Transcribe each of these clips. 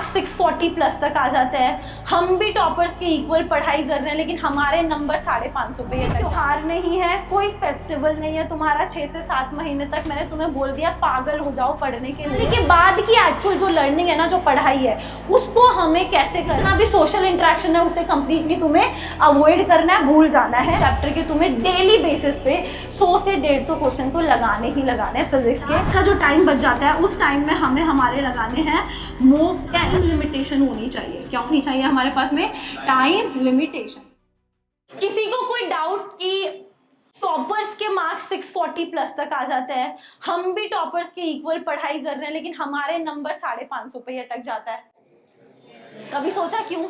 Marks 640 plus तक आ जाते हैं, हम भी टॉपर्स के इक्वल पढ़ाई कर रहे हैं, लेकिन हमारे नंबर 550 पे है। त्योहार नहीं है, कोई फेस्टिवल नहीं है तुम्हारा 6 से 7 महीने तक, मैंने तुम्हें बोल दिया पागल हो जाओ पढ़ने के लिए। के बाद की एक्चुअल जो लर्निंग है ना, जो पढ़ाई है, उसको हमें कैसे करना, अभी सोशल इंटरेक्शन है उसे कंप्लीटली तुम्हें अवॉइड करना है, भूल जाना है। चैप्टर के तुम्हें डेली बेसिस पे 100 से 150 क्वेश्चन तो लगाने ही लगाने हैं फिजिक्स के। इसका जो टाइम बच जाता है उस टाइम में हमें हमारे लगाने हैं टाइम लिमिटेशन होनी चाहिए। क्या होनी चाहिए हमारे पास में? Time limitation. किसी को कोई डाउट कि टॉपर्स के मार्क्स 640 प्लस तक आ जाते हैं, हम भी टॉपर्स के इक्वल पढ़ाई कर रहे हैं, लेकिन हमारे नंबर 550 पे ही अटक जाता है? कभी सोचा क्यों?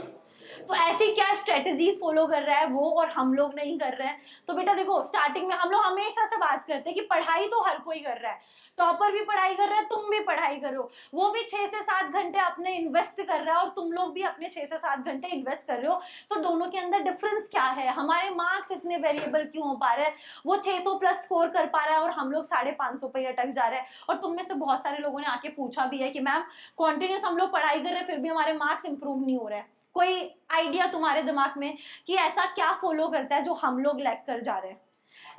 तो ऐसी क्या स्ट्रेटजीज फॉलो कर रहा है वो और हम लोग नहीं कर रहे हैं? तो बेटा देखो, स्टार्टिंग में हम लोग हमेशा से बात करते हैं कि पढ़ाई तो हर कोई कर रहा है, टॉपर भी पढ़ाई कर रहा है, तुम भी पढ़ाई करो, वो भी 6 से 7 घंटे अपने इन्वेस्ट कर रहा है और तुम लोग भी अपने 6 से 7 घंटे इन्वेस्ट कर रहे हो। तो दोनों के अंदर डिफरेंस क्या है? हमारे मार्क्स इतने वेरिएबल क्यों हो पा रहे हैं? वो 600 प्लस स्कोर कर पा रहा है और हम लोग 550 पे ही अटक जा रहे हैं। और तुम में से बहुत सारे लोगों ने आके पूछा भी है कि मैम कॉन्टिन्यूस हम लोग पढ़ाई कर रहे हैं फिर भी हमारे मार्क्स इंप्रूव नहीं हो रहे हैं। कोई आइडिया तुम्हारे दिमाग में कि ऐसा क्या फॉलो करता है जो हम लोग लैग कर जा रहे हैं?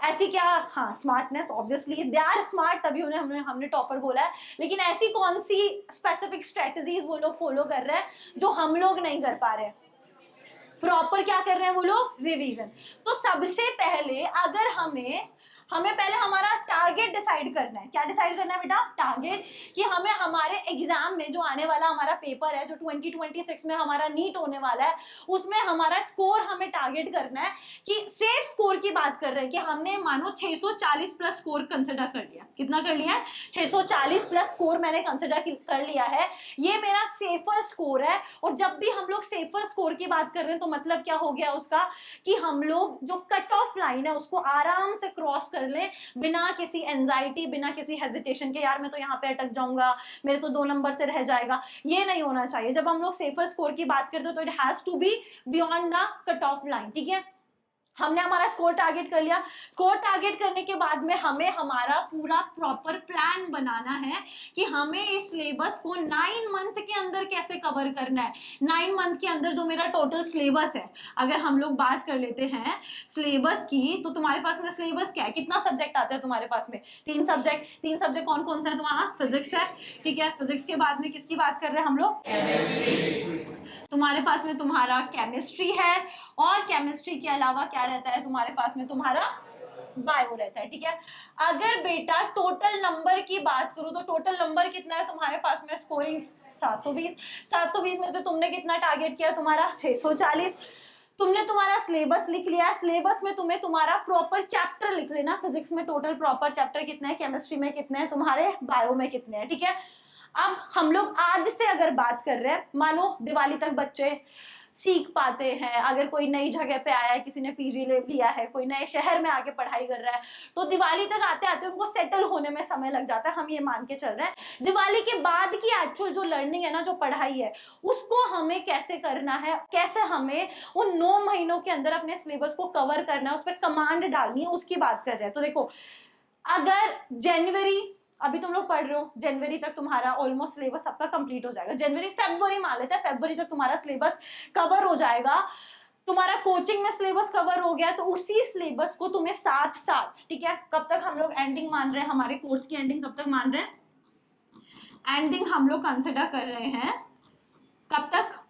ऐसी क्या? हाँ, smartness, obviously they are smart, तभी उन्हें हमने टॉपर बोला है, लेकिन ऐसी कौन सी स्पेसिफिक स्ट्रेटजीज वो लोग फॉलो कर रहे हैं जो हम लोग नहीं कर पा रहे हैं? प्रॉपर क्या कर रहे हैं वो लोग? रिवीजन। तो सबसे पहले अगर हमें पहले हमारा टारगेट डिसाइड करना है। क्या डिसाइड करना है बेटा? टारगेट, कि हमें हमारे एग्जाम में जो आने वाला हमारा पेपर है, जो 2026 में हमारा नीट होने वाला है, उसमें हमारा स्कोर हमें टारगेट करना है। कि सेफ स्कोर की बात कर रहे हैं कि हमने मानो 640 प्लस स्कोर कंसिडर कर लिया। कितना कर लिया है? 640 प्लस स्कोर मैंने कंसिडर कर लिया है, ये मेरा सेफर स्कोर है। और जब भी हम लोग सेफर स्कोर की बात कर रहे हैं तो मतलब क्या हो गया उसका? कि हम लोग जो कट ऑफ लाइन है उसको आराम से क्रॉस कर ले, बिना किसी एंजाइटी, बिना किसी हेजिटेशन के, यार मैं तो यहाँ पे अटक जाऊंगा, मेरे तो 2 नंबर से रह जाएगा, ये नहीं होना चाहिए। जब हम लोग सेफर स्कोर की बात करते हो तो it has to be beyond the cut off line. ठीक है, हमने हमारा स्कोर टारगेट कर लिया। स्कोर टारगेट करने के बाद में हमें हमारा पूरा प्रॉपर प्लान बनाना है कि हमें इस सिलेबस को 9 मंथ के अंदर कैसे कवर करना है। 9 मंथ के अंदर जो मेरा टोटल सिलेबस है, अगर हम लोग बात कर लेते हैं सिलेबस की, तो तुम्हारे पास में सिलेबस क्या है? कितना सब्जेक्ट आता है तुम्हारे पास में? 3 सब्जेक्ट। 3 सब्जेक्ट कौन कौन सा है तुम्हारा? फिजिक्स है, ठीक है। फिजिक्स के बाद में किसकी बात कर रहे हैं हम लोग? तुम्हारे पास में तुम्हारा केमिस्ट्री है, और केमिस्ट्री के अलावा क्या रहता है तुम्हारे पास में? तुम्हारा बायो रहता है, ठीक है। अगर बेटा टोटल नंबर की बात करूं तो टोटल नंबर कितना है तुम्हारे पास में? स्कोरिंग 720। 720 में तो तुमने कितना टारगेट किया? तुम्हारा 640। तुमने तुम्हारा सिलेबस लिख लिया। सिलेबस में तुम्हें तुम्हारा प्रॉपर चैप्टर लिख लेना। फिजिक्स में टोटल प्रॉपर चैप्टर कितने हैं, केमिस्ट्री में कितने हैं, तुम्हारे बायो में कितने हैं, ठीक है। अब हम लोग आज से अगर बात कर रहे हैं, मानो दिवाली तक बच्चे सीख पाते हैं, अगर कोई नई जगह पे आया है, किसी ने पीजी ले लिया है, कोई नए शहर में आके पढ़ाई कर रहा है, तो दिवाली तक आते आते उनको सेटल होने में समय लग जाता है, हम ये मान के चल रहे हैं। दिवाली के बाद की एक्चुअल जो लर्निंग है ना, जो पढ़ाई है, उसको हमें कैसे करना है, कैसे हमें उन 9 महीनों के अंदर अपने सिलेबस को कवर करना है, उस पर कमांड डालनी है, उसकी बात कर रहे हैं। तो देखो, अगर जनवरी, अभी तुम लोग पढ़ रहे हो, जनवरी तक तुम्हारा ऑलमोस्ट सिलेबस सबका कंप्लीट हो जाएगा। जनवरी फरवरी मान लेते हैं, फरवरी तक तुम्हारा सिलेबस कवर हो जाएगा। तुम्हारा कोचिंग में सिलेबस कवर हो गया, तो उसी सिलेबस को तुम्हें साथ साथ, ठीक है, कब तक हम लोग एंडिंग मान रहे हैं, हमारे कोर्स की एंडिंग कब तक मान रहे हैं? एंडिंग हम लोग कंसिडर कर रहे हैं कब तक?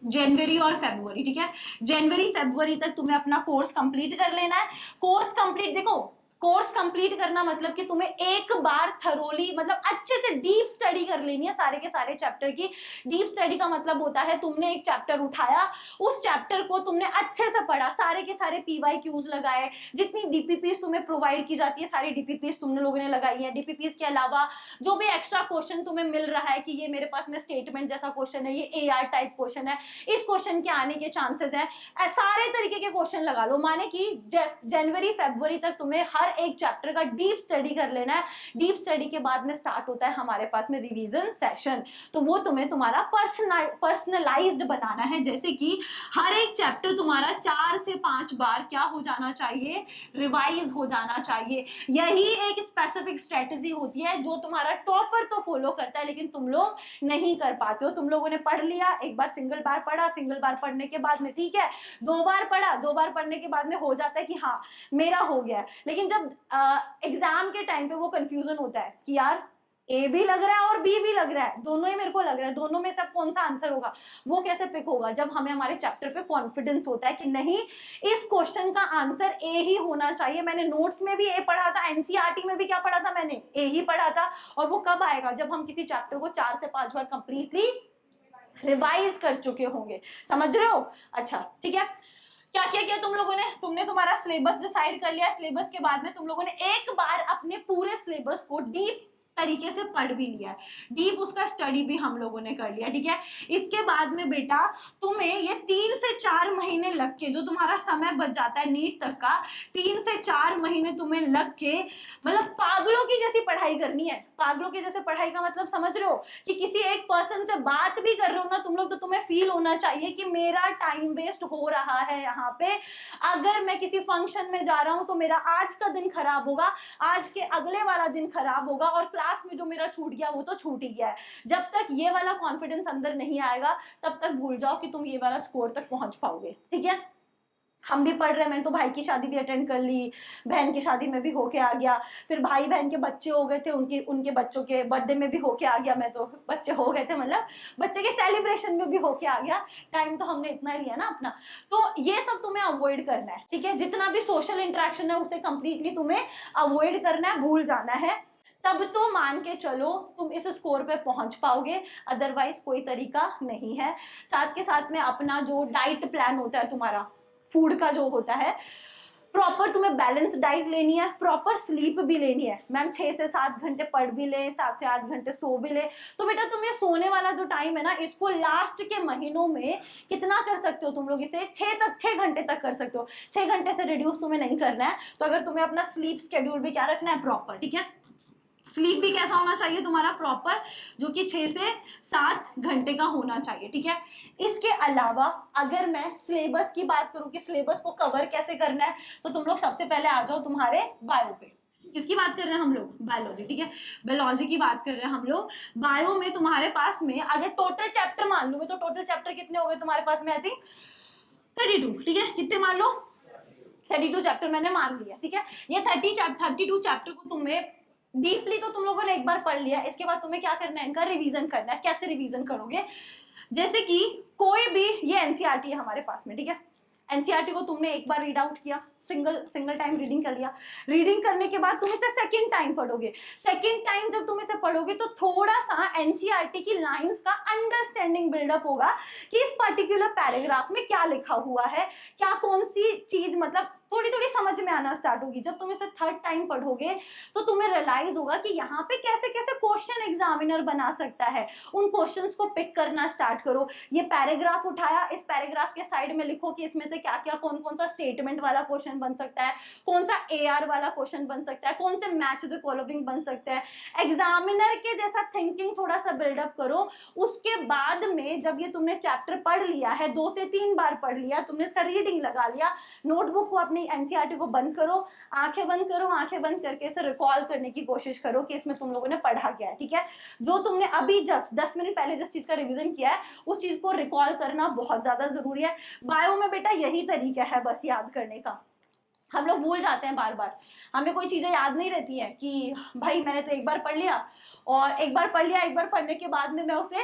जनवरी और फरवरी, ठीक है। जनवरी फरवरी तक तुम्हें अपना कोर्स कंप्लीट कर लेना है। कोर्स कंप्लीट, देखो, कोर्स कंप्लीट करना मतलब कि तुम्हें एक बार थरोली, मतलब अच्छे से डीप स्टडी कर लेनी है सारे के सारे चैप्टर की। डीप स्टडी का मतलब होता है तुमने एक चैप्टर उठाया, उस चैप्टर को तुमने अच्छे से पढ़ा, सारे के सारे PYQs लगाए, जितनी DPPs तुम्हें प्रोवाइड की जाती है सारी DPPs तुमने लोगों ने लगाई है। DPPs के अलावा जो भी एक्स्ट्रा क्वेश्चन तुम्हें मिल रहा है कि ये मेरे पास में स्टेटमेंट जैसा क्वेश्चन है, ये AR टाइप क्वेश्चन है, इस क्वेश्चन के आने के चांसेस हैं, सारे तरीके के क्वेश्चन लगा लो। माने कि जनवरी फरवरी तक तुम्हें हर एक चैप्टर का डीप स्टडी कर लेना है। डीप स्टडी के बाद में स्टार्ट होता है हमारे पास में रिवीजन सेशन, तो वो तुम्हें तुम्हारा पर्सनलाइज्ड बनाना है। जैसे कि हर एक चैप्टर तुम्हारा 4 से 5 बार क्या हो जाना चाहिए, रिवाइज हो जाना चाहिए। यही एक स्पेसिफिक स्ट्रेटेजी होती है जो तुम्हारा टॉपर तो फॉलो करता है लेकिन तुम लोग नहीं कर पाते हो। तुम लोगों ने पढ़ लिया, एक बार सिंगल बार पढ़ा, सिंगल बार पढ़ने के बाद में ठीक है, 2 बार पढ़ा, 2 बार पढ़ने के बाद में हो जाता है कि हाँ मेरा हो गया है। लेकिन जब एग्जाम के टाइम पे वो कंफ्यूजन होता है कि यार ए भी लग रहा है और बी भी लग रहा है, दोनों ही मेरे को लग रहा है, दोनों में सब कौन सा आंसर होगा, वो कैसे पिक होगा? जब हमें हमारे चैप्टर पे कॉन्फिडेंस होता है कि नहीं इस क्वेश्चन का आंसर ए ही होना चाहिए। मैंने नोट्स में भी ए पढ़ा था, एनसीईआरटी में भी क्या पढ़ा था मैंने, ए ही पढ़ा था। और वो कब आएगा? जब हम किसी चैप्टर को 4 से 5 बार कंप्लीटली रिवाइज कर चुके होंगे। समझ रहे हो? अच्छा ठीक है, क्या क्या किया तुम लोगों ने? तुमने तुम्हारा सिलेबस डिसाइड कर लिया। सिलेबस के बाद में तुम लोगों ने एक बार अपने पूरे सिलेबस को डीप तरीके से पढ़ भी लिया है, डीप उसका स्टडी भी हम लोगों ने कर लिया, ठीक है। इसके बाद में बेटा तुम्हें ये 3 से 4 महीने लग के, जो तुम्हारा समय बच जाता है नीट तक का, 3 से 4 महीने तुम्हें लग के मतलब पागलों की जैसी पढ़ाई करनी है। पागलों की जैसे पढ़ाई का मतलब समझ रहे हो कि किसी एक पर्सन से बात भी कर रहे हो ना तुम लोग, तो तुम्हें फील होना चाहिए कि मेरा टाइम वेस्ट हो रहा है यहाँ पे। अगर मैं किसी फंक्शन में जा रहा हूँ तो मेरा आज का दिन खराब होगा, आज के अगले वाला दिन खराब होगा, और क्लास में जो मेरा छूट गया वो तो छूट ही गया है। जब तक ये वाला कॉन्फिडेंस अंदर नहीं आएगा तब तक भूल जाओ कि तुम ये वाला स्कोर तक पहुंच पाओगे, ठीक है। हम भी पढ़ रहे हैं, मैंने तो भाई की शादी भी अटेंड कर ली, बहन की शादी में भी होके आ गया, फिर भाई बहन के बच्चे हो गए थे, उनके बच्चों के बर्थडे में भी होके आ गया, मैं तो बच्चे हो गए थे मतलब बच्चे के सेलिब्रेशन में भी होके आ गया। टाइम तो हमने इतना ही लिया ना अपना। तो ये सब तुम्हें अवॉइड करना है, ठीक है। जितना भी सोशल इंटरेक्शन है उसे कंप्लीटली तुम्हें अवॉइड करना है, भूल जाना है, तब तो मान के चलो तुम इस स्कोर पे पहुंच पाओगे, अदरवाइज कोई तरीका नहीं है। साथ के साथ में अपना जो डाइट प्लान होता है तुम्हारा, फूड का जो होता है, प्रॉपर तुम्हें बैलेंस डाइट लेनी है, प्रॉपर स्लीप भी लेनी है। मैम 6 से 7 घंटे पढ़ भी ले, 7 से 8 घंटे सो भी ले, तो बेटा तुम ये सोने वाला जो टाइम है ना, इसको लास्ट के महीनों में कितना कर सकते हो तुम लोग? इसे 6 घंटे तक कर सकते हो। 6 घंटे से रिड्यूस तुम्हें नहीं करना है। तो अगर तुम्हें अपना स्लीप शेड्यूल भी क्या रखना है, प्रॉपर, ठीक है। स्लीप भी कैसा होना चाहिए तुम्हारा, प्रॉपर, जो कि 6 से 7 घंटे का होना चाहिए, ठीक है। इसके अलावा अगर मैं सिलेबस की बात करूं कि सिलेबस को कवर कैसे करना है, तो तुम लोग सबसे पहले आ जाओ तुम्हारे बायो पे। किसकी बात कर रहे हैं हम लोग? बायोलॉजी, ठीक है। बायोलॉजी की बात कर रहे हैं हम लोग। बायो में तुम्हारे पास में अगर टोटल चैप्टर मान लूं मैं, तो टोटल चैप्टर कितने हो गए तुम्हारे पास में? आई थिंक 32, ठीक है। कितने मान लो? 32 चैप्टर मैंने मान लिया, ठीक है। ये 32 चैप्टर को तुम्हें डीपली तो तुम लोगों ने एक बार पढ़ लिया। इसके बाद तुम्हें क्या करना है, इनका रिवीजन करना है। कैसे रिवीजन करोगे? जैसे कि कोई भी, ये एनसीईआरटी है हमारे पास में, ठीक है। एनसीईआरटी को तुमने एक बार रीड आउट किया, सिंगल टाइम रीडिंग कर लिया। रीडिंग करने के बाद तुम इसे सेकंड टाइम पढ़ोगे। सेकंड टाइम जब तुम इसे पढ़ोगे तो थोड़ा सा एनसीईआरटी की लाइंस का अंडरस्टैंडिंग बिल्डअप होगा कि इस पर्टिकुलर पैराग्राफ में क्या लिखा हुआ है, क्या कौन सी चीज, मतलब थोड़ी थोड़ी समझ में आना स्टार्ट होगी। जब तुम इसे थर्ड टाइम पढ़ोगे तो तुम्हें रियलाइज होगा कि यहाँ पे कैसे कैसे क्वेश्चन एग्जामिनर बना सकता है। उन क्वेश्चंस को पिक करना स्टार्ट करो। ये पैराग्राफ उठाया, इस पैराग्राफ के साइड में लिखो कि इसमें से क्या क्या, कौन सा स्टेटमेंट वाला क्वेश्चन बन सकता है, कौन सा एआर वाला क्वेश्चन बन सकता है, कौन से मैच द फॉलोइंग बन सकता है। एग्जामिनर के जैसा थिंकिंग थोड़ा सा बिल्डअप करो। उसके बाद में जब ये तुमने चैप्टर पढ़ लिया है, 2 से 3 बार पढ़ लिया, तुमने इसका रीडिंग लगा लिया, नोटबुक को अपनी एनसीईआरटी को बंद करो, आंखें बंद करो, आंखें बंद करके इसे रिकॉल करने की कोशिश करो कि इसमें तुम लोगों ने पढ़ा क्या है, ठीक है। जो तुमने अभी जस्ट 10 मिनट पहले जिस चीज का रिवीजन किया है उस चीज को रिकॉल करना बहुत ज्यादा जरूरी है। बायो में बेटा यही तरीका है बस याद करने का। हम लोग भूल जाते हैं बार बार, हमें कोई चीजें याद नहीं रहती है कि भाई मैंने तो एक बार पढ़ लिया, और एक बार पढ़ लिया, एक बार पढ़ने के बाद में मैं उसे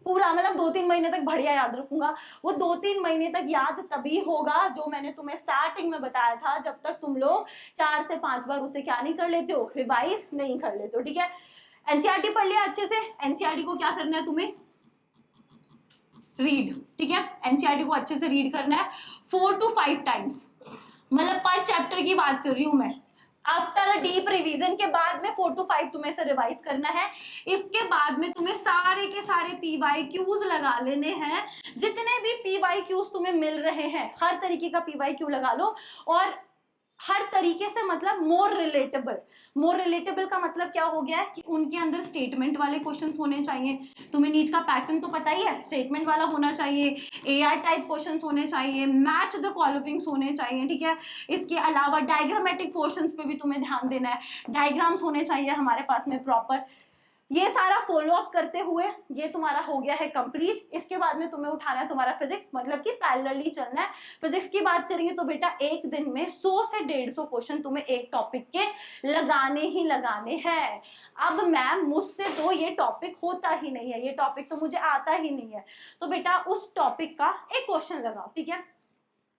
पूरा मतलब 2-3 महीने तक बढ़िया याद रखूंगा। वो 2-3 महीने तक याद तभी होगा जो मैंने तुम्हें स्टार्टिंग में बताया था, जब तक तुम लोग 4 से 5 बार उसे क्या नहीं कर लेते हो, रिवाइज नहीं कर लेते हो, ठीक है। एनसीईआरटी पढ़ लिया अच्छे से। एनसीईआरटी को क्या करना है तुम्हें? रीड, ठीक है। एनसीईआरटी को अच्छे से रीड करना है 4 to 5 टाइम्स, मतलब पर चैप्टर की बात कर रही हूं मैं। आफ्टर अ डीप रिवीजन के बाद में 4 to 5 तुम्हें इसे रिवाइज करना है। इसके बाद में तुम्हें सारे के सारे पीवाईक्यूज लगा लेने हैं। जितने भी पीवाईक्यूज तुम्हें मिल रहे हैं हर तरीके का पीवाईक्यू लगा लो, और हर तरीके से, मतलब मोर रिलेटेबल। मोर रिलेटेबल का मतलब क्या हो गया है कि उनके अंदर स्टेटमेंट वाले क्वेश्चंस होने चाहिए। तुम्हें नीट का पैटर्न तो पता ही है, स्टेटमेंट वाला होना चाहिए, एआर टाइप क्वेश्चंस होने चाहिए, मैच द फॉलोइंग्स होने चाहिए, ठीक है। इसके अलावा डायग्रामेटिक पोर्शंस पे भी तुम्हें ध्यान देना है, डायग्राम्स होने चाहिए हमारे पास में प्रॉपर। ये सारा फॉलो अप करते हुए ये तुम्हारा हो गया है कंप्लीट। इसके बाद में तुम्हें उठाना है तुम्हारा फिजिक्स, मतलब कि पैरेलली चलना है। फिजिक्स की बात करेंगे तो बेटा एक दिन में 100 से 150 क्वेश्चन तुम्हें एक टॉपिक के लगाने ही लगाने हैं। अब मैम मुझसे तो ये टॉपिक होता ही नहीं है, ये टॉपिक तो मुझे आता ही नहीं है, तो बेटा उस टॉपिक का एक क्वेश्चन लगाओ, ठीक है।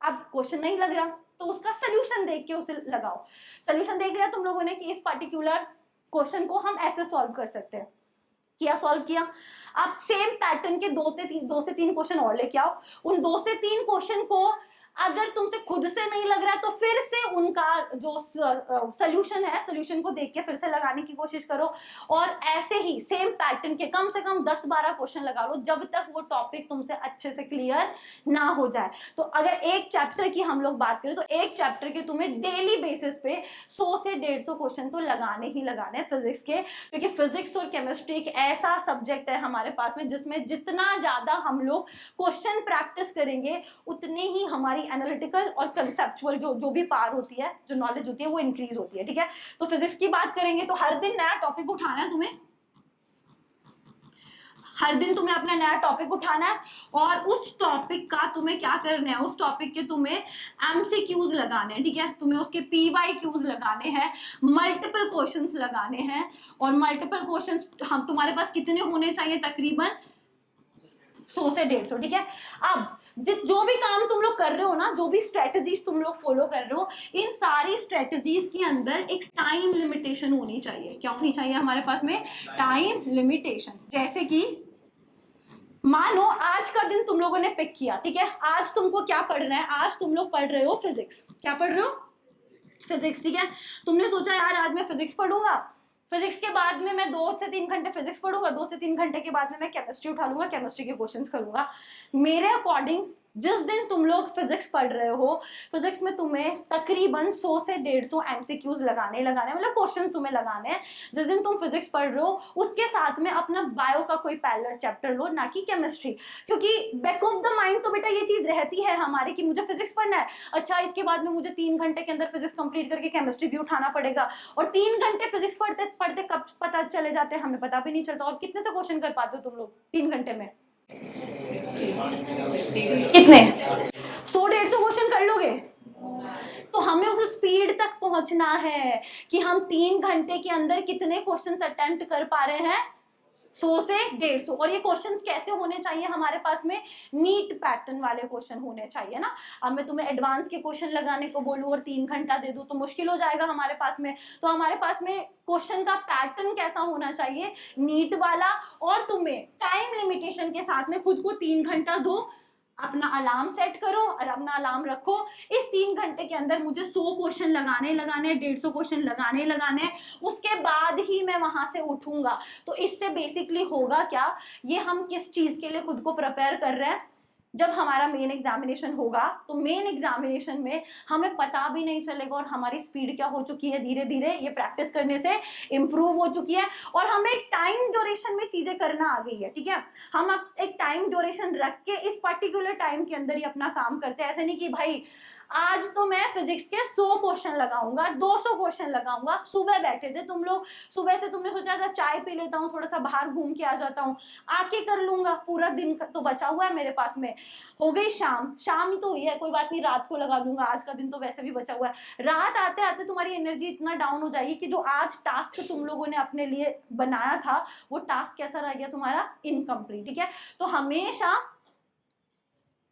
अब क्वेश्चन नहीं लग रहा तो उसका सोल्यूशन देख के उसे लगाओ। सोल्यूशन देख लिया तुम लोगों ने कि इस पर्टिकुलर क्वेश्चन को हम ऐसे सॉल्व कर सकते हैं, किया, सॉल्व किया। आप सेम पैटर्न के दो से तीन क्वेश्चन और लेके आओ। उन 2 से 3 क्वेश्चन को अगर तुमसे खुद से नहीं लग रहा है तो फिर से उनका जो सोल्यूशन है, सोल्यूशन को देख के फिर से लगाने की कोशिश करो। और ऐसे ही सेम पैटर्न के कम से कम 10-12 क्वेश्चन लगा लो जब तक वो टॉपिक तुमसे अच्छे से क्लियर ना हो जाए। तो अगर एक चैप्टर की हम लोग बात करें तो एक चैप्टर के तुम्हें डेली बेसिस पे 100 से 150 क्वेश्चन तो लगाने ही लगाने हैं फिजिक्स के, क्योंकि फिजिक्स और केमिस्ट्री एक ऐसा सब्जेक्ट है हमारे पास में जिसमें जितना ज्यादा हम लोग क्वेश्चन प्रैक्टिस करेंगे उतने ही हमारी एनालिटिकल और कंसेप्चुअल जो भी पार होती है, जो नॉलेज होती है, वो इंक्रीज होती है, ठीक है। तो फिजिक्स की बात करेंगे तो हर दिन नया टॉपिक उठाना है तुम्हें, हर दिन तुम्हें अपना नया टॉपिक उठाना है और उस टॉपिक का तुम्हें क्या करना है, उस टॉपिक के तुम्हें एमसीक्यूज लगाने हैं, ठीक है। तुम्हें उसके पीवाईक्यूज लगाने हैं, मल्टीपल क्वेश्चंस लगाने हैं। और मल्टीपल क्वेश्चंस हम तुम्हारे पास कितने होने चाहिए, तकरीबन 100 से 150, ठीक है। अब जो भी काम तुम लोग कर रहे हो ना, जो भी स्ट्रेटजीज तुम लोग फॉलो कर रहे हो, इन सारी स्ट्रेटजीज के अंदर एक टाइम लिमिटेशन होनी चाहिए। क्या होनी चाहिए हमारे पास में? Time limitation. जैसे कि मानो आज का दिन तुम लोगों ने पिक किया, ठीक है। आज तुमको क्या पढ़ना है? आज तुम लोग पढ़ रहे हो फिजिक्स। क्या पढ़ रहे हो? फिजिक्स, ठीक है। तुमने सोचा यार आज मैं फिजिक्स पढ़ूंगा, फिजिक्स के बाद में मैं 2 से 3 घंटे फिजिक्स पढ़ूंगा, 2 से 3 घंटे के बाद में मैं केमिस्ट्री उठा लूंगा, केमिस्ट्री के क्वेश्चंस करूंगा। मेरे अकॉर्डिंग जिस दिन तुम लोग फिजिक्स पढ़ रहे हो, फिजिक्स में तुम्हें तकरीबन 100 से 150 एमसीक्यूज लगाने मतलब क्वेश्चंस तुम्हें लगाने हैं। जिस दिन तुम फिजिक्स पढ़ रहे हो उसके साथ में अपना बायो का कोई पैरेलल चैप्टर लो, ना कि केमिस्ट्री, क्योंकि बैक ऑफ द माइंड तो बेटा ये चीज रहती है हमारी कि मुझे फिजिक्स पढ़ना है, अच्छा इसके बाद में मुझे 3 घंटे के अंदर फिजिक्स कंप्लीट करके केमिस्ट्री भी उठाना पड़ेगा। और 3 घंटे फिजिक्स पढ़ते पढ़ते कब पता चले जाते हैं हमें पता भी नहीं चलता। और कितने से क्वेश्चन कर पाते हो तुम लोग 3 घंटे में? कितने? 100-150 क्वेश्चन कर लोगे? तो हमें उस स्पीड तक पहुंचना है कि हम 3 घंटे के अंदर कितने क्वेश्चंस अटेम्प्ट कर पा रहे हैं, 100 से 150। और ये क्वेश्चंस कैसे होने चाहिए हमारे पास में? नीट पैटर्न वाले क्वेश्चन होने चाहिए ना। अब मैं तुम्हें एडवांस के क्वेश्चन लगाने को बोलूं और 3 घंटा दे दूं तो मुश्किल हो जाएगा हमारे पास में। तो हमारे पास में क्वेश्चन का पैटर्न कैसा होना चाहिए? नीट वाला। और तुम्हें टाइम लिमिटेशन के साथ में खुद को 3 घंटा दो, अपना अलार्म सेट करो और अपना अलार्म रखो, इस 3 घंटे के अंदर मुझे 100 क्वेश्चन लगाने 150 क्वेश्चन लगाने, उसके बाद ही मैं वहां से उठूंगा। तो इससे बेसिकली होगा क्या, ये हम किस चीज के लिए खुद को प्रिपेयर कर रहे हैं? जब हमारा मेन एग्जामिनेशन होगा तो मेन एग्जामिनेशन में हमें पता भी नहीं चलेगा और हमारी स्पीड क्या हो चुकी है, धीरे धीरे ये प्रैक्टिस करने से इम्प्रूव हो चुकी है। और हमें एक टाइम ड्यूरेशन में चीजें करना आ गई है, ठीक है। हम अब एक टाइम ड्यूरेशन रख के इस पर्टिकुलर टाइम के अंदर ही अपना काम करते हैं। ऐसे नहीं कि भाई आज तो मैं फिजिक्स के 100 क्वेश्चन लगाऊंगा, 200 क्वेश्चन लगाऊंगा। सुबह बैठे थे तुम लोग, सुबह से तुमने सोचा था चाय पी लेता हूँ, थोड़ा सा बाहर घूम के आ जाता हूँ, आके कर लूंगा, पूरा दिन तो बचा हुआ है मेरे पास में। हो गई शाम, शाम ही तो हुई है, कोई बात नहीं, रात को लगा लूंगा, आज का दिन तो वैसे भी बचा हुआ है। रात आते आते तुम्हारी एनर्जी इतना डाउन हो जाएगी कि जो आज टास्क तुम लोगों ने अपने लिए बनाया था वो टास्क कैसा रह गया तुम्हारा? इनकम्प्लीट, ठीक है। तो हमेशा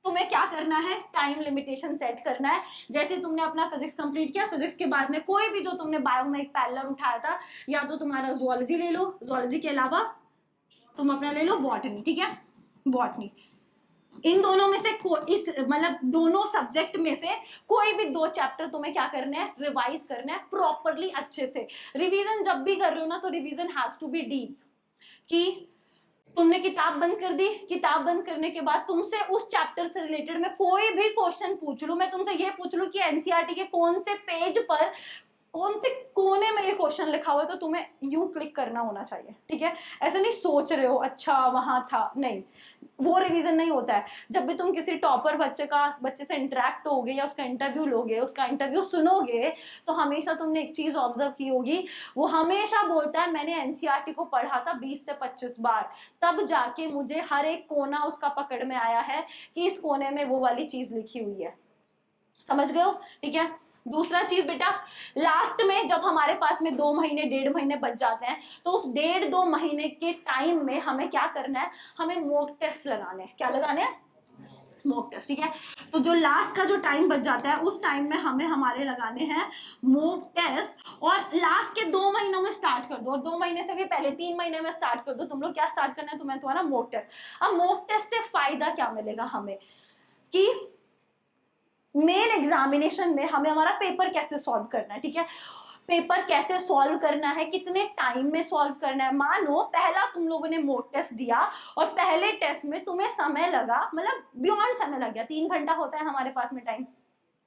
तुम्हें क्या करना है? टाइम लिमिटेशन सेट करना है। जैसे तुमने अपना फिजिक्स कंप्लीट किया, फिजिक्स के बाद में कोई भी जो तुमने बायो में एक पैरेलल उठाया था, या तो तुम्हारा जूलॉजी ले लो, जूलॉजी के अलावा तुम अपना ले लो बॉटनी, ठीक है, बॉटनी। इन दोनों में से इस मतलब दोनों सब्जेक्ट में से कोई भी 2 चैप्टर तुम्हें क्या करना है? रिवाइज करना है प्रॉपरली, अच्छे से। रिवीजन जब भी कर रहे हो ना तो revision has to be deep, कि तुमने किताब बंद कर दी, किताब बंद करने के बाद तुमसे उस चैप्टर से रिलेटेड मैं कोई भी क्वेश्चन पूछ लूं, मैं तुमसे ये पूछ लूं कि एनसीईआरटी के कौन से पेज पर कौन से कोने में ये क्वेश्चन लिखा हुआ है, तो तुम्हें यूं क्लिक करना होना चाहिए, ठीक है। ऐसे नहीं सोच रहे हो अच्छा वहां था, नहीं, वो रिवीजन नहीं होता है। जब भी तुम किसी टॉपर बच्चे से इंटरेक्ट होगे या उसका इंटरव्यू लोगे, उसका इंटरव्यू सुनोगे, तो हमेशा तुमने एक चीज ऑब्जर्व की होगी, वो हमेशा बोलता है मैंने एनसीईआरटी को पढ़ा था 20 से 25 बार, तब जाके मुझे हर एक कोना उसका पकड़ में आया है कि इस कोने में वो वाली चीज लिखी हुई है। समझ गए हो, ठीक है। दूसरा चीज बेटा, लास्ट में जब हमारे पास में 2 महीने 1.5 महीने बच जाते हैं, तो उस 1.5-2 महीने के टाइम में हमें क्या करना है, हमें मॉक टेस्ट लगाने हैं। क्या लगाने हैं? मॉक टेस्ट, ठीक है। तो जो लास्ट का जो टाइम बच जाता है, उस टाइम में हमें हमारे लगाने हैं मॉक टेस्ट, और लास्ट के 2 महीनों में स्टार्ट कर दो, और 2 महीने से भी पहले 3 महीने में स्टार्ट कर दो। तुम लोग क्या स्टार्ट करना है, तुम्हारा मॉक टेस्ट। अब मॉक टेस्ट से फायदा क्या मिलेगा हमें, कि मेन एग्जामिनेशन में हमें हमारा पेपर कैसे सॉल्व करना है, ठीक है। पेपर कैसे सॉल्व करना है, कितने टाइम में सॉल्व करना है। मानो पहला तुम लोगों ने मॉक टेस्ट दिया और पहले टेस्ट में तुम्हें समय लगा, मतलब बियॉन्ड समय लग गया, 3 घंटा होता है हमारे पास में टाइम,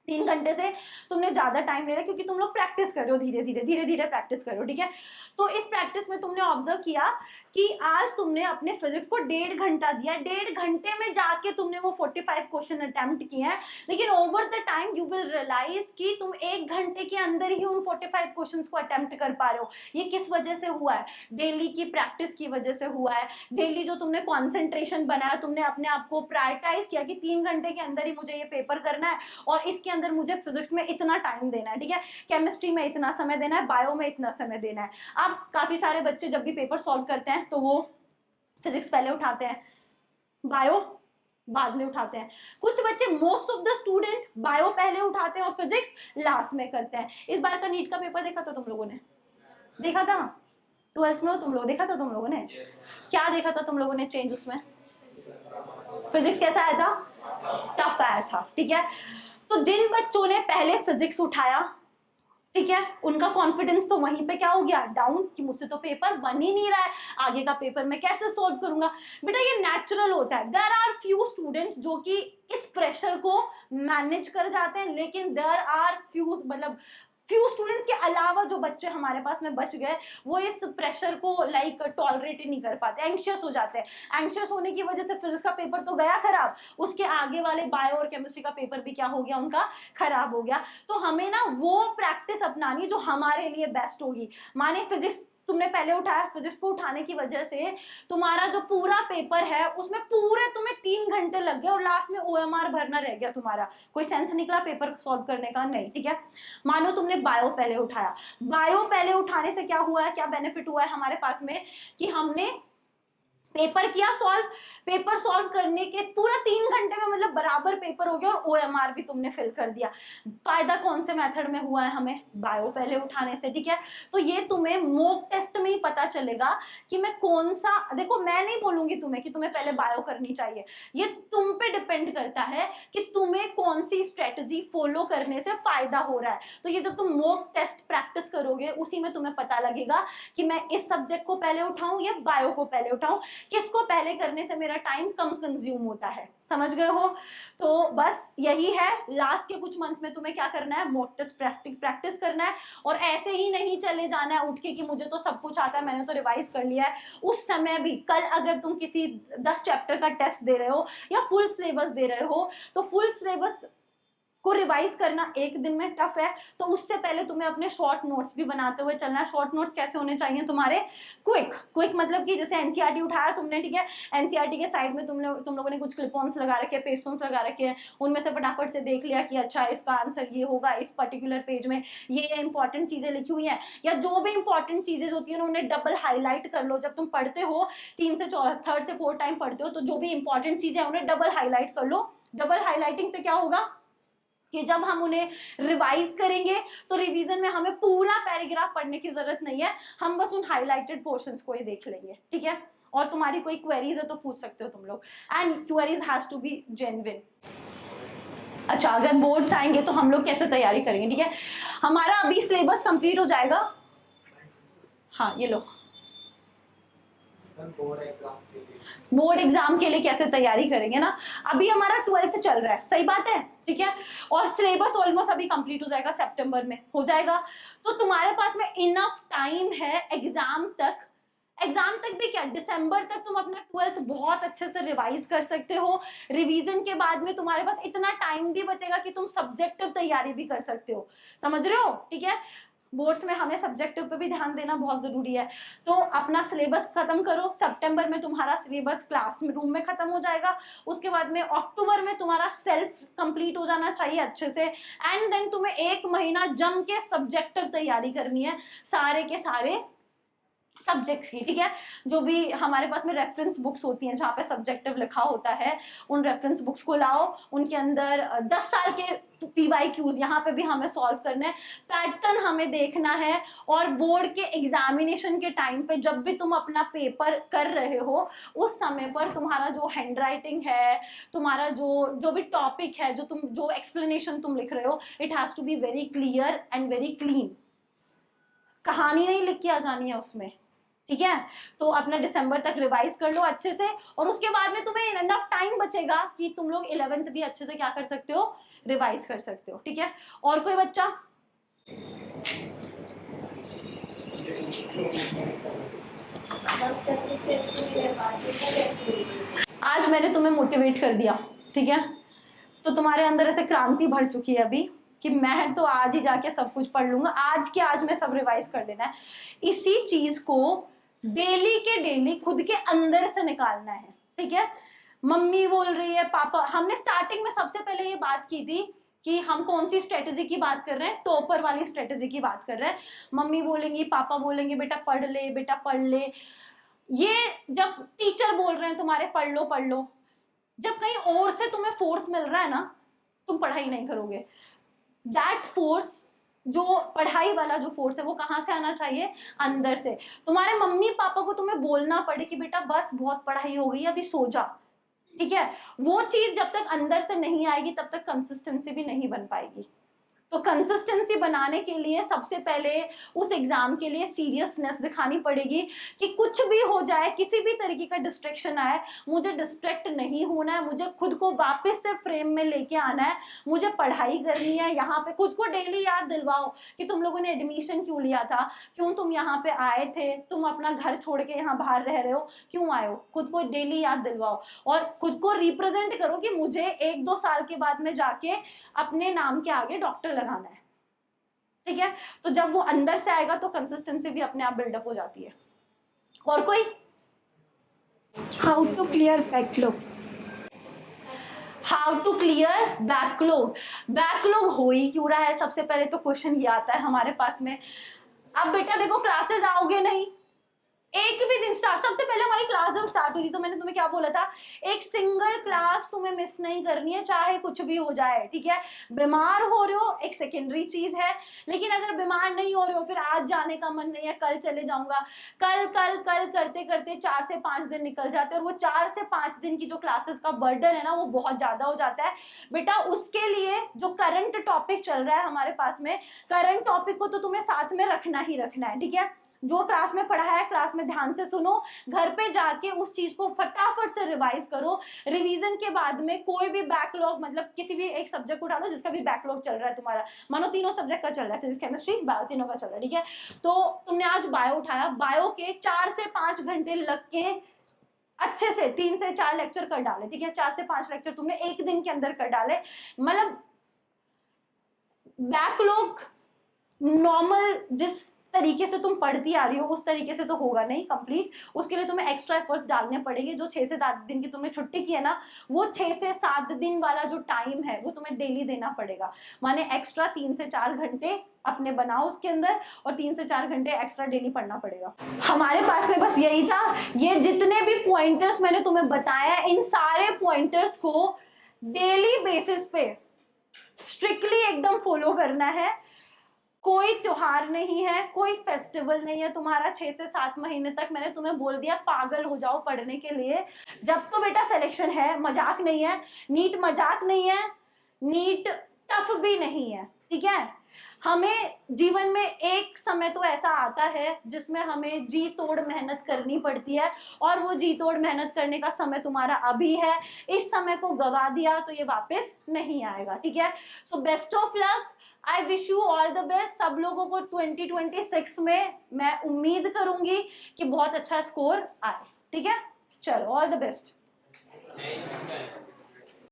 3 घंटे से तुमने ज्यादा टाइम ले लिया, क्योंकि तुम लोग प्रैक्टिस कर रहे हो, धीरे धीरे प्रैक्टिस कर रहे हो, ठीक है। तो इस प्रैक्टिस में तुमने ऑब्जर्व किया कि आज तुमने अपने फिजिक्स को 1.5 घंटा दिया, 1.5 घंटे में जाके तुमने वो 45 क्वेश्चन अटेम्प्ट किए हैं, लेकिन over the time you will realise कि तुम 1 घंटे के अंदर ही उन 45 क्वेश्चन को अटेम्प्ट कर पा रहे हो। ये किस वजह से हुआ है? डेली की प्रैक्टिस की वजह से हुआ है। डेली जो तुमने कॉन्सेंट्रेशन बनाया, तुमने अपने आप को प्रायोरिटाइज किया कि 3 घंटे के अंदर ही मुझे ये पेपर करना है, और इसके अंदर मुझे फिजिक्स में इतना टाइम देना है, ठीक है, केमिस्ट्री में इतना समय देना है, बायो में इतना समय देना है। अब काफी सारे बच्चे जब भी पेपर सॉल्व करते हैं तो वो फिजिक्स पहले उठाते हैं, बायो बाद में उठाते हैं। कुछ बच्चे, most of the student, bio पहले उठाते हैं और फिजिक्स लास्ट में करते हैं। इस बार का नीट का पेपर देखा था तुम लोगों ने? देखा था? 12th में हो तुम लोग, देखा था तुम लोगों ने? क्या देखा था तुम लोगों ने चेंज उसमें? फिजिक्स कैसा आया था? टफ आया था, ठीक है। तो जिन बच्चों ने पहले फिजिक्स उठाया, ठीक है, उनका कॉन्फिडेंस तो वहीं पे क्या हो गया, डाउन, कि मुझसे तो पेपर बन ही नहीं रहा है, आगे का पेपर मैं कैसे सॉल्व करूंगा। बेटा ये नेचुरल होता है। देयर आर फ्यू स्टूडेंट्स जो कि इस प्रेशर को मैनेज कर जाते हैं, लेकिन देयर आर फ्यू स्टूडेंट्स के अलावा जो बच्चे हमारे पास में बच गए, वो इस प्रेशर को टॉलरेट ही नहीं कर पाते, एंग्शियस हो जाते हैं। एंग्शियस होने की वजह से फिजिक्स का पेपर तो गया खराब, उसके आगे वाले बायो और केमिस्ट्री का पेपर भी क्या हो गया, उनका खराब हो गया। तो हमें ना वो प्रैक्टिस अपनानी जो हमारे लिए बेस्ट होगी। माने फिजिक्स तुमने पहले उठाया, फिजिक्स को उठाने की वजह से तुम्हारा जो पूरा पेपर है उसमें पूरे तुम्हें 3 घंटे लग गए और लास्ट में ओएमआर भरना रह गया तुम्हारा। कोई सेंस निकला पेपर सॉल्व करने का? नहीं, ठीक है। मानो तुमने बायो पहले उठाया, बायो पहले उठाने से क्या हुआ है, क्या बेनिफिट हुआ है हमारे पास में, कि हमने पेपर किया सॉल्व, पेपर सॉल्व करने के पूरा 3 घंटे में मतलब बराबर पेपर हो गया और ओएमआर भी तुमने फिल कर दिया। फायदा कौन से मेथड में हुआ है हमें? बायो पहले उठाने से, ठीक है। तो ये तुम्हें मॉक टेस्ट में ही पता चलेगा कि मैं कौन सा, देखो मैं नहीं बोलूंगी तुम्हें कि तुम्हें पहले बायो करनी चाहिए, ये तुम पे डिपेंड करता है कि तुम्हें कौन सी स्ट्रेटजी फॉलो करने से फायदा हो रहा है। तो ये जब तुम मॉक टेस्ट प्रैक्टिस करोगे, उसी में तुम्हें पता लगेगा कि मैं इस सब्जेक्ट को पहले उठाऊं या बायो को पहले उठाऊं, किसको पहले करने से मेरा टाइम कम कंज्यूम होता है। समझ गए हो? तो बस यही है, लास्ट के कुछ मंथ में तुम्हें क्या करना है, मॉक टेस्ट प्रैक्टिस करना है, और ऐसे ही नहीं चले जाना है उठ के कि मुझे तो सब कुछ आता है, मैंने तो रिवाइज कर लिया है। उस समय भी कल अगर तुम किसी 10 चैप्टर का टेस्ट दे रहे हो या फुल सिलेबस दे रहे हो, तो फुल सिलेबस को रिवाइज करना एक दिन में टफ है, तो उससे पहले तुम्हें अपने शॉर्ट नोट्स भी बनाते हुए चलना है। शॉर्ट नोट्स कैसे होने चाहिए तुम्हारे? क्विक मतलब कि जैसे एनसीईआरटी उठाया तुमने, ठीक है, एनसीईआरटी के साइड में तुम लोगों ने कुछ क्लिप-ऑन्स लगा रखे हैं, पेस्टॉन्स लगा रखे हैं, उनमें से फटाफट से देख लिया कि अच्छा इसका आंसर ये होगा, इस पर्टिकुलर पेज में ये इंपॉर्टेंट चीजें लिखी हुई हैं, या जो भी इंपॉर्टेंट चीजें होती है उन्हें डबल हाईलाइट कर लो। जब तुम पढ़ते हो 3 से 3rd से 4th टाइम पढ़ते हो, तो जो भी इंपॉर्टेंट चीजें हैं उन्हें डबल हाईलाइट कर लो। डबल हाईलाइटिंग से क्या होगा कि जब हम उन्हें रिवाइज करेंगे तो रिवीजन में हमें पूरा पैराग्राफ पढ़ने की जरूरत नहीं है, हम बस उन हाईलाइटेड पोर्शंस को ही देख लेंगे, ठीक है। और तुम्हारी कोई क्वेरीज है तो पूछ सकते हो तुम लोग, and queries has to be genuine. अच्छा, अगर बोर्ड्स आएंगे तो हम लोग कैसे तैयारी करेंगे, ठीक है। हमारा अभी सिलेबस कंप्लीट हो जाएगा, हाँ ये लो, बोर्ड एग्जाम के लिए कैसे तैयारी करेंगे ना, अभी हमारा 12th चल रहा है, सही बात है, ठीक है, और सिलेबस ऑलमोस्ट अभी कंप्लीट हो जाएगा, सितंबर में हो जाएगा, तो तुम्हारे पास में इनफ टाइम है एग्जाम तक। एग्जाम तक भी क्या, दिसंबर तक तुम अपना 12th बहुत अच्छे से रिवाइज कर सकते हो। रिवीजन के बाद में तुम्हारे पास इतना टाइम भी बचेगा कि तुम सब्जेक्टिव तैयारी भी कर सकते हो, समझ रहे हो, ठीक है। बोर्ड्स में हमें सब्जेक्टिव पे भी ध्यान देना बहुत जरूरी है। तो अपना सिलेबस खत्म करो, सितंबर में तुम्हारा सिलेबस क्लास में रूम में खत्म हो जाएगा, उसके बाद में अक्टूबर में तुम्हारा सेल्फ कंप्लीट हो जाना चाहिए अच्छे से, एंड देन तुम्हें 1 महीना जम के सब्जेक्टिव तैयारी करनी है सारे के सारे सब्जेक्ट्स की, ठीक है। जो भी हमारे पास में रेफरेंस बुक्स होती हैं जहाँ पे सब्जेक्टिव लिखा होता है, उन रेफरेंस बुक्स को लाओ, उनके अंदर 10 साल के PYQs यहाँ पे भी हमें सॉल्व करना है, पैटर्न हमें देखना है, और बोर्ड के एग्जामिनेशन के टाइम पे जब भी तुम अपना पेपर कर रहे हो उस समय पर तुम्हारा जो हैंड राइटिंग है, तुम्हारा जो भी टॉपिक है, जो एक्सप्लेनेशन तुम लिख रहे हो, it has to be very clear and very clean. कहानी नहीं लिख के आ जानी है उसमें, ठीक है। तो अपना दिसंबर तक रिवाइज कर लो अच्छे से, और उसके बाद में तुम्हें इनफ टाइम बचेगा कि तुम लोग 11th भी अच्छे से क्या कर सकते हो, रिवाइज कर सकते हो, ठीक है। और कोई बच्चा? आज मैंने तुम्हें मोटिवेट कर दिया, ठीक है, तो तुम्हारे अंदर ऐसे क्रांति भर चुकी है अभी कि मैं तो आज ही जाके सब कुछ पढ़ लूंगा, आज के आज में सब रिवाइज कर लेना है। इसी चीज को डेली के डेली खुद के अंदर से निकालना है, ठीक है। मम्मी बोल रही है, पापा, हमने स्टार्टिंग में सबसे पहले ये बात की थी कि हम कौन सी स्ट्रेटेजी की बात कर रहे हैं, टॉपर वाली स्ट्रेटेजी की बात कर रहे हैं। मम्मी बोलेंगी, पापा बोलेंगे बेटा पढ़ ले, बेटा पढ़ ले, ये जब टीचर बोल रहे हैं तुम्हारे पढ़ लो पढ़ लो, जब कहीं और से तुम्हें फोर्स मिल रहा है ना, तुम पढ़ाई नहीं करोगे। दैट फोर्स, जो पढ़ाई वाला जो फोर्स है, वो कहाँ से आना चाहिए, अंदर से। तुम्हारे मम्मी पापा को तुम्हें बोलना पड़े कि बेटा बस बहुत पढ़ाई हो गई, अभी सो जा, ठीक है, वो चीज जब तक अंदर से नहीं आएगी तब तक कंसिस्टेंसी भी नहीं बन पाएगी। तो कंसिस्टेंसी बनाने के लिए सबसे पहले उस एग्जाम के लिए सीरियसनेस दिखानी पड़ेगी कि कुछ भी हो जाए, किसी भी तरीके का डिस्ट्रैक्शन आए, मुझे डिस्ट्रैक्ट नहीं होना है, मुझे खुद को वापस से फ्रेम में लेके आना है, मुझे पढ़ाई करनी है। यहाँ पे खुद को डेली याद दिलवाओ कि तुम लोगों ने एडमिशन क्यों लिया था, क्यों तुम यहाँ पे आए थे, तुम अपना घर छोड़ के यहाँ बाहर रह रहे हो, क्यों आए हो, खुद को डेली याद दिलवाओ, और खुद को रिप्रेजेंट करो कि मुझे 1-2 साल के बाद में जाके अपने नाम के आगे डॉक्टर लगाना है, ठीक है। तो जब वो अंदर से आएगा तो कंसिस्टेंसी भी अपने आप बिल्डअप हो जाती है। और कोई? How to clear backlog. How to clear backlog. Backlog हो ही क्यों रहा है, सबसे पहले तो क्वेश्चन ये आता है हमारे पास में। अब बेटा देखो, क्लासेस आओगे नहीं, एक भी दिन स्टार्ट, सबसे पहले हमारी क्लास जब स्टार्ट हुई थी तो मैंने तुम्हें क्या बोला था, एक सिंगल क्लास तुम्हें मिस नहीं करनी है, चाहे कुछ भी हो जाए, ठीक है। बीमार हो रहे हो एक सेकेंडरी चीज है, लेकिन अगर बीमार नहीं हो रहे हो, फिर आज जाने का मन नहीं है, कल चले जाऊंगा, कल कल कल करते करते 4 से 5 दिन निकल जाते हैं, और वो 4 से 5 दिन की जो क्लासेस का बर्डन है ना, वो बहुत ज्यादा हो जाता है। बेटा उसके लिए जो करंट टॉपिक चल रहा है हमारे पास में, करंट टॉपिक को तो तुम्हें साथ में रखना ही रखना है, ठीक है। जो क्लास में पढ़ा है क्लास में ध्यान से सुनो, घर पे जाके उस चीज को फटाफट से रिवाइज करो। रिवीजन के बाद में कोई भी बैकलॉग, मतलब किसी भी एक सब्जेक्ट उठा लो जिसका भी बैकलॉग चल रहा है तुम्हारा, मानो तीनों सब्जेक्ट का चल रहा है, फिजिक्स केमिस्ट्री बायो, तीनों का चल रहा है, ठीक है। तो तुमने आज बायो उठाया, बायो के 4 से 5 घंटे लग के अच्छे से 3 से 4 लेक्चर कर डाले, ठीक है। 4 से 5 लेक्चर तुमने एक दिन के अंदर कर डाले, मतलब बैकलॉग नॉर्मल जिस तरीके से तुम पढ़ती आ रही हो उस तरीके से तो होगा नहीं कंप्लीट, उसके लिए तुम्हें एक्स्ट्रा एफर्ट्स डालने पड़ेंगे। जो 6 से 7 दिन की तुमने छुट्टी की है ना, वो 6 से 7 दिन वाला जो टाइम है वो तुम्हें डेली देना पड़ेगा, माने एक्स्ट्रा 3 से 4 घंटे अपने बनाओ उसके अंदर, और 3 से 4 घंटे एक्स्ट्रा डेली पढ़ना पड़ेगा। हमारे पास में बस यही था, ये जितने भी पॉइंटर्स मैंने तुम्हें बताया, इन सारे पॉइंटर्स को डेली बेसिस पे स्ट्रिक्टली एकदम फॉलो करना है। कोई त्योहार नहीं है, कोई फेस्टिवल नहीं है तुम्हारा 6 से 7 महीने तक, मैंने तुम्हें बोल दिया पागल हो जाओ पढ़ने के लिए। जब तो बेटा सिलेक्शन है, मजाक नहीं है, नीट मजाक नहीं है, नीट टफ भी नहीं है, ठीक है। हमें जीवन में एक समय तो ऐसा आता है जिसमें हमें जी तोड़ मेहनत करनी पड़ती है, और वो जी तोड़ मेहनत करने का समय तुम्हारा अभी है। इस समय को गवा दिया तो ये वापस नहीं आएगा, ठीक है। So best of luck, I wish you all the best. सब लोगों को 2026 में मैं उम्मीद करूंगी कि बहुत अच्छा स्कोर आए, ठीक है। चलो, ऑल द बेस्ट।